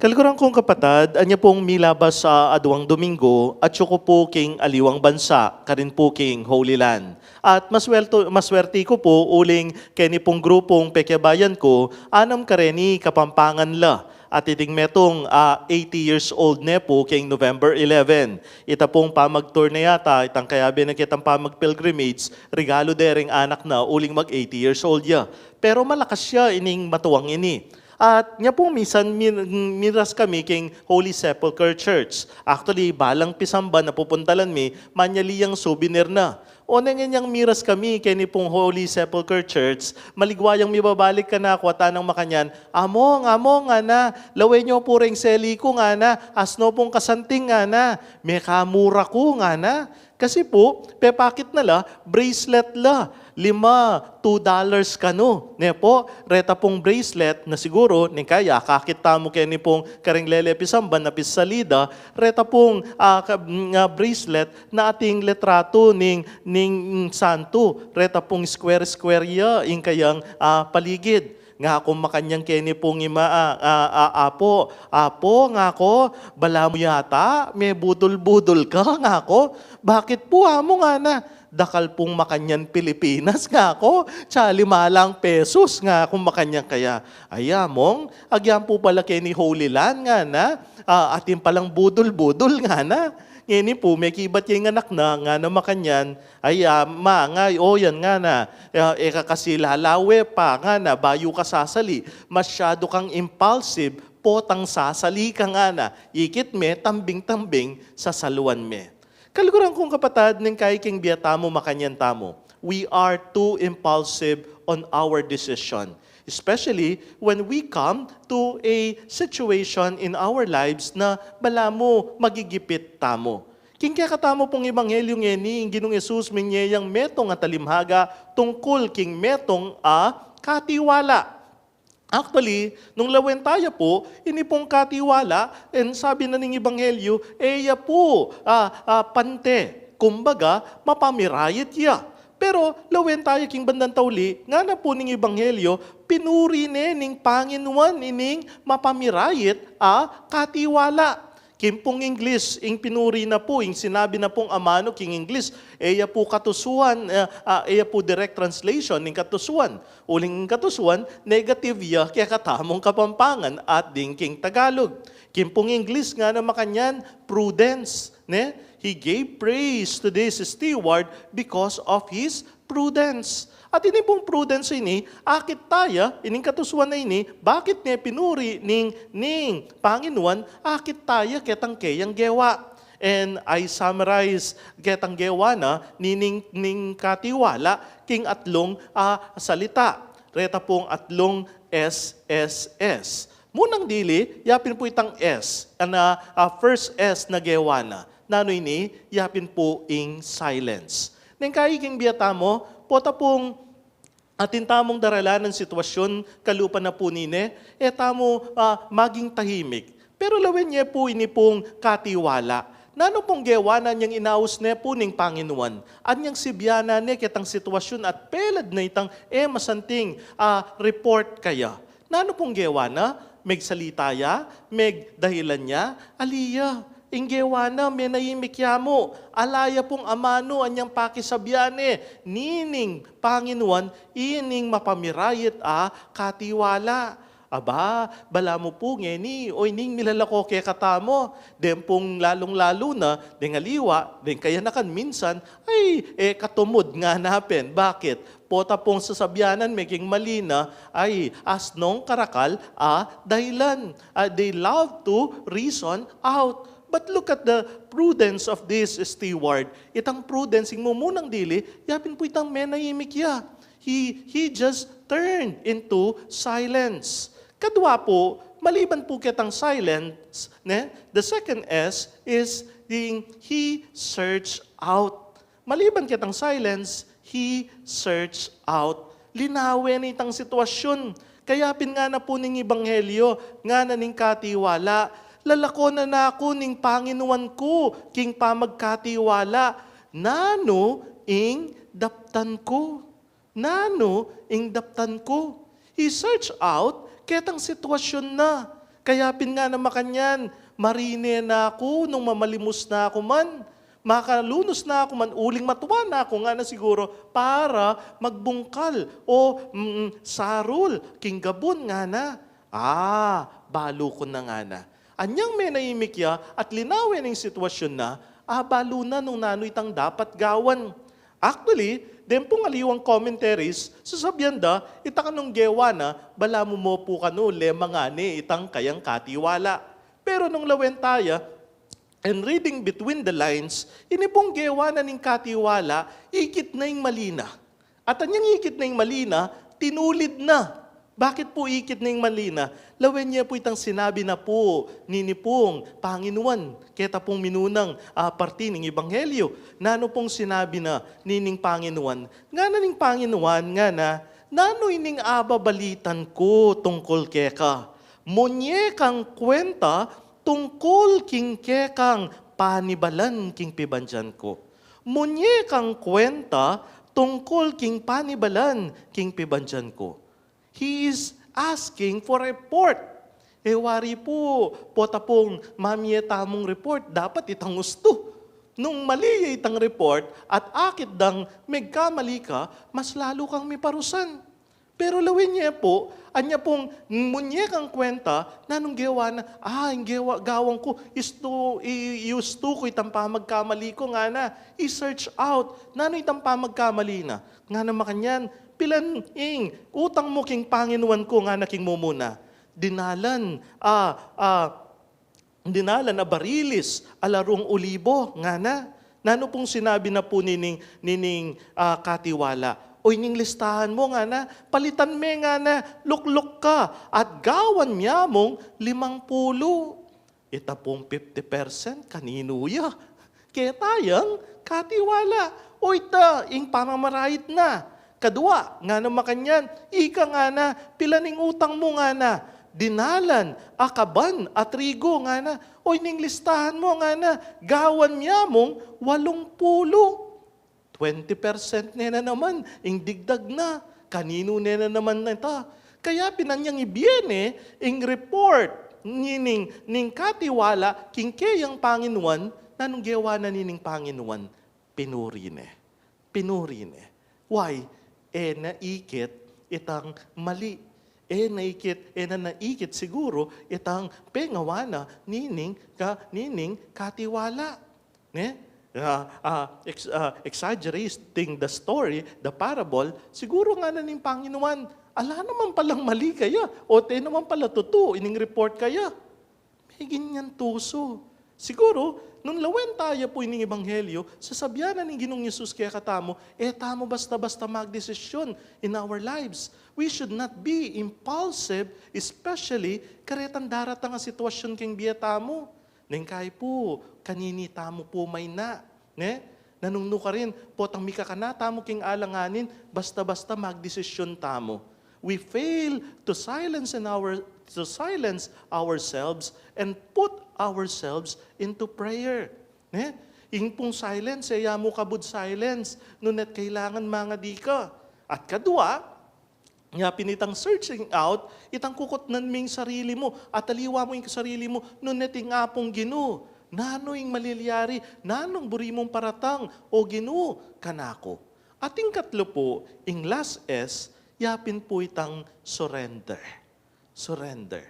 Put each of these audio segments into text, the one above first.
Kaliguran kong kapatad, anya pong milabas sa aduang Domingo at syuko po king aliwang bansa, karin po king Holy Land. At maswerte ko po uling keni pong grupong pekyabayan ko, anam kareni kapampangan la. At iting metong 80 years old ne po king November 11. Ita pong pamag-tour na yata, itang kayabi na kitang pamag-pilgrimage, regalo dering anak na uling mag 80 years old ya. Pero malakas siya ining matuwang ini. At nga po minsan miras kami king Holy Sepulchre Church. Actually, balang pisamba na pupuntalan mi, manyaliyang souvenir na. O nangyanyang miras kami kini pong Holy Sepulchre Church, maligwayang mibabalik ka na kwata ng makanyan, amo nga na, laway nyo po ring seli ko nga na, asno pong kasanting nga na, may kamura ko nga na. Kasi po, pepakit na la, bracelet la. $5, $2 kano. Ne po, reta pong bracelet na siguro, ni kaya, kakita mo kayo ni pong karing lele pisamban na pisalida, reta pong bracelet na ating letrato ning santo. Reta pong square ya, ing kayang paligid. Nga akong makanyang keni pong apo nga ako, bala mo yata, may budol-budol ka nga ako, bakit po amo nga na? Dakal pong makanyan Pilipinas nga ako, tsa ₱5 nga akong makanyan kaya. Ayamong, agyan po pala kay ni Holy Land nga na, atin palang budol-budol nga na. Ngayon po, may kibat yung anak na, nga na makanyan, ay yan nga na, kasi lalawe pa nga na, bayo ka sasali, masyado kang impulsive, potang sasali ka nga na, ikit me, tambing-tambing, sasaluan me. Kaliguran kong kapatad, ng kaiking biyata mo, makanyan tamo. We are too impulsive on our decision. Especially when we come to a situation in our lives na bala mo magigipit tamo. King kaya katamo pong ebanghelyo ngeni, Ginong Jesus minyeyang metong at talimhaga tungkol king metong katiwala. Actually, nung lawen tayo po, ini pong katiwala, and sabi na ng Ebanghelyo, eya po, pante, kumbaga, mapamirayit ya. Pero lawen tayo king bandang tauli, nga na po ng Ebanghelyo, pinuri ning Panginoon ining mapamirayit katiwala. Kim pong English, ing pinuri na po, ing sinabi na pong amano, king English, eya po katusuan, eya po direct translation, ning katusuan. Uling katusuan, negative ya, kaya katamong kapampangan at ding king Tagalog. Kim pong English nga na makanyan, prudence. Ne? He gave praise to this steward because of his prudence. At ini pong prudence ini, akit taya, ining katusuan na ini, bakit niya pinuri ning Panginoon, akit taya ketang kayang gewa. And I summarize ketang gewa na ning katiwala king atlong salita. Reta pong atlong SSS. Munang dili, yapin po itang S, first S na gewa na. Nano ini, yapin po ing silence. Neng kaiking biyata mo, pota pong atin tamong daralan ng sitwasyon, kalupa na po nine, tamo maging tahimik. Pero lawen niya po ini pong katiwala. Nano pong gewana niyang inaus ne po ning Panginoon. Anyang sibyana ne kitang sitwasyon at pelad na itang masanting report kaya. Nano pong gewana? Meg salita ya, meg dahilan niya, aliya. Inggewana, may naimikyamo, alaya pong amano, anyang pakisabyane, nining Panginoon, ining mapamirayit katiwala. Aba, bala mo po ngeni, o ining milalako kaya katamo, den pong lalong-lalo na, den aliwa, den kaya nakan minsan, ay katumod nga napin. Bakit? Pota pong sasabyanan, making malina, ay asnong karakal, dahilan. They love to reason out. But look at the prudence of this steward. Itang prudence, ing mumunang dili, yapin po itang menayimik ya. He just turned into silence. Kadwa po, maliban po kitang silence, ne? The second S is he searched out. Maliban kitang silence, he searched out. Linawin itang sitwasyon. Kayapin nga na po ning Ebanghelyo, nga na ning katiwala, lalako na ako ning Panginoon ko, king pamagkatiwala, nano ing daptan ko. Nano ing daptan ko. He searched out, ketang sitwasyon na. Kaya pin nga na makanyan, marine na ako nung mamalimos na ako man. Makalunos na ako man, uling matuwa na ako nga na siguro para magbungkal o sarol, kinggabon nga na. Balo ko na nga na. Anyang may naimik ya at linawin ng sitwasyon na, balo na nung nanoy itang dapat gawan. Actually, den pong aliwang commentaries, sasabihan da, ita kanong gewa na, bala mo po kano, lema nga ni, itang kayang katiwala. Pero nung lawentaya, and reading between the lines, ini pong gewa na ning katiwala, ikit na yung malina. At anyang ikit na yung malina, tinulid na. Bakit po ikit na yung malina? Lawen niya po itang sinabi na po, nini pong Panginoon, keta pong minunang parti ng Ebanghelyo. Nano pong sinabi na nining Panginoon, nga na ning Panginoon, nga na, nano'y ning ababalitan ko tungkol keka. Monye kang kwenta, tungkol king kekang panibalan king pibanjan ko. Munye kang kwenta tungkol king panibalan king pibanjan ko. He is asking for a report. Wari po, potapong mamiye tamong report, dapat itang gusto. Nung mali itang report at akit dang megkamali ka, mas lalo kang may parusan. Pero lawin niya po, anya pong munyekang kwenta na nung gawa na, yung gawang ko, iusto ko itang pamagkamali ko nga na, i-search out, nano itang pamagkamali na. Nga na makanyan, pilaning, utang mo king Panginoon ko nga na king mumuna. Dinalan na barilis, alarong ulibo, nga na. Nano pong sinabi na po nining katiwala, o ining listahan mo nga na, palitan me nga na, lukluk ka, at gawan niya mong 50. Ita pong 50% kanino ya. Kaya tayang katiwala. O ita, ing pamamarayit na. Kadua, nga na makanyan, ika nga na, pilaning utang mo nga na, dinalan, akaban, at trigo nga na, o ining listahan mo nga na, gawan niya mong 80. 20% nena naman, ing digdag na. Kanino nena naman na ita? Kaya pinanyang ibiyene, ing report, ning katiwala, king kayang Panginoon, nanong gawa na nining Panginoon, pinurine. Pinurine. Why? Naikit itang mali. Naikit siguro itang pengawana nining katiwala. Exaggerating the story, the parable, siguro nga na ning Panginoon, ala naman palang mali kaya, o naman pala totoo, ining report kaya. May ganyan tuso. Siguro, nung lawen tayo po ining Ebanghelyo, sasabihan na ning Ginong Yesus kaya katamo, tamo basta-basta magdesisyon in our lives. We should not be impulsive, especially karetan daratang nga sitwasyon king biyata mo. Neng kay po, kanini tamo po may na. Nanungno ka rin, potang mika ka na, tamo king alanganin, basta-basta magdesisyon tamo. We fail to silence ourselves and put ourselves into prayer. Ing pong silence, mo kabud silence, nunet kailangan mga di ka. At kadua, nga pinitang searching out, itang kukot nan ming sarili mo, at aliwa mo yung sarili mo, nuneting apong Ginoo. Nano yung maliliari, nanong buri mong paratang, o Ginoo, kanako. Ating katlo po, ing last S, yapin po itang surrender. Surrender.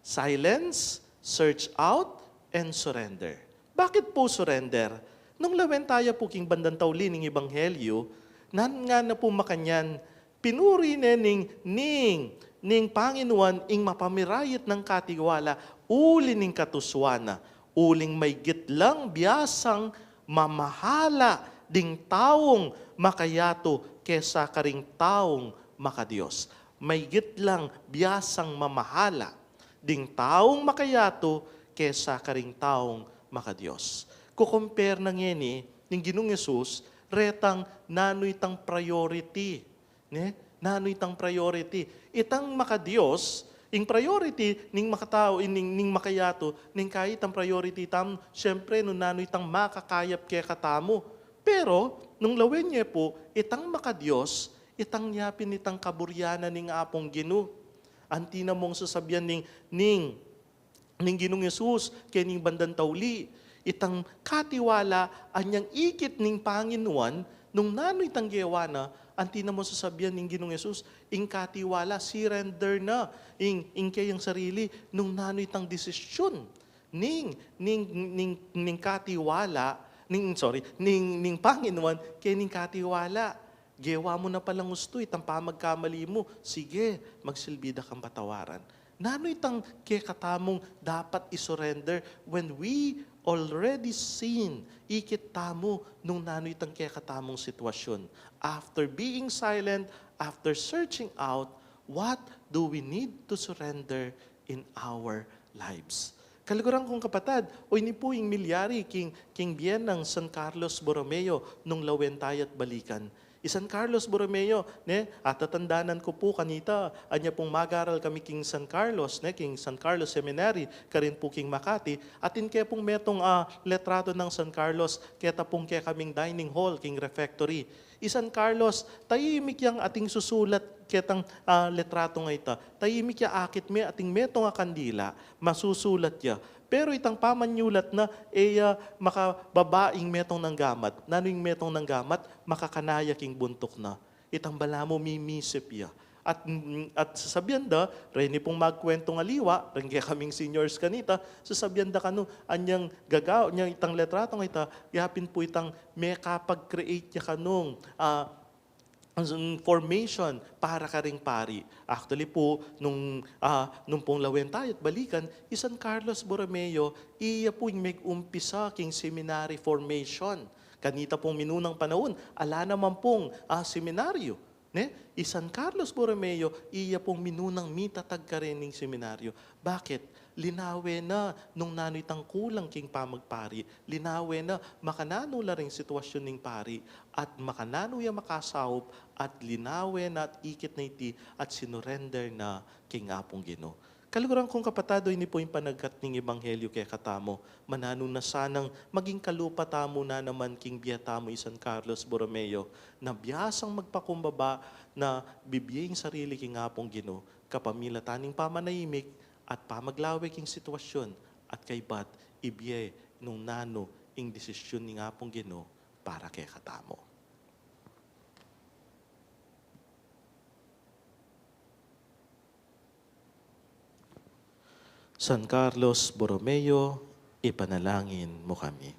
Silence, search out, and surrender. Bakit po surrender? Nung lawen tayo po king bandang tauli ng Ebanghelyo, nga na po makanyan, pinuri ning Panginoon ing mapamirayit ng katiwala, uli ning katuswana, uling may gitlang biyasang mamahala ding taong makayato kesa karing taong makadiyos. May gitlang biyasang mamahala ding taong makayato kesa karing taong makadiyos. Kukompare na ngeni ning Ginong Yesus, retang nanoy tang priority. Nanoy tang priority. Itang makadiyos, ing priority ning makatao, ning makayato, ning kahit ang priority tam, syempre no nanoy tang makakayap kaya katamo. Pero, nung lawen niya po, itang makadiyos, itang yapin itang kaburyana ning apong Ginoo. Antina mong sasabihan ning ning Ginoong Yesus kening bandang tawli. Itang katiwala anyang ikit ning Panginoon nung nano'y tanggewa na anti na mo sasabihan ning Ginoong Yesus ing katiwala surrender na ing kayang sarili nung nano'y tang desisyon ning katiwala ning Panginoon kening katiwala. Gewa mo na palang gusto, itang pamagkamali mo. Sige, magsilbida kang patawaran. Nano itang kekatamong dapat isurrender when we already seen ikit tamo nung nano itang kekatamong sitwasyon. After being silent, after searching out, what do we need to surrender in our lives? Kaliguran kong kapatad, o ini po yung milyari king biyen ng San Carlos Borromeo nung lawentay at balikan. San Carlos Borromeo, at tatandanan ko po kanita, anya pong magaral kami king San Carlos, king San Carlos Seminary, karin po king Makati, at kaya pong metong letrato ng San Carlos, kaya pong kaya kaming dining hall, king refectory. San Carlos, tayimik yang ating susulat, ketang letrato nga ita, tayimik ya akit me ating metong kandila, masusulat ya. Pero itang pamanyulat na, makababaing metong ng gamat. Nano'y metong ng gamat, makakanaya king buntok na. Itang bala mo mimisip ya. At sasabihan da, reni pong magkwento nga liwa, rin kaya kaming seniors kanita, sasabihan da kanu, anyang gagaw, niyang itang letratong ita, yapin po itang may kapag-create ya kanong, formation para ka ring pari. Actually po, nung pong lawentay at balikan, San Carlos Borromeo, iya po yung mag-umpisa king seminary formation. Kanita pong minunang panahon, ala naman pong seminaryo. San Carlos Borromeo, iya pong minunang mitatag ka rin ng seminaryo. Bakit? Linawe na nung nano'y tangkulang king pamagpari. Linawe na makanano la rin sitwasyon ning pari at makanano ya makasahop at linawe na at ikit na iti at sinurrender na king apong Ginoo. Kaliguran kong kapatado, ini po yung panagkat ng Ebanghelyo kay katamo. Manano na sanang maging kalupatamo na naman king biyatamo San Carlos Borromeo na biyasang magpakumbaba na bibiyeng sarili king apong Ginoo kapamila taning pamanahimik at pamaglawig king sitwasyon at kay bat ibiye nung nano ing desisyon ni apong Ginoo para kay katamo. San Carlos Borromeo, ipanalangin mo kami.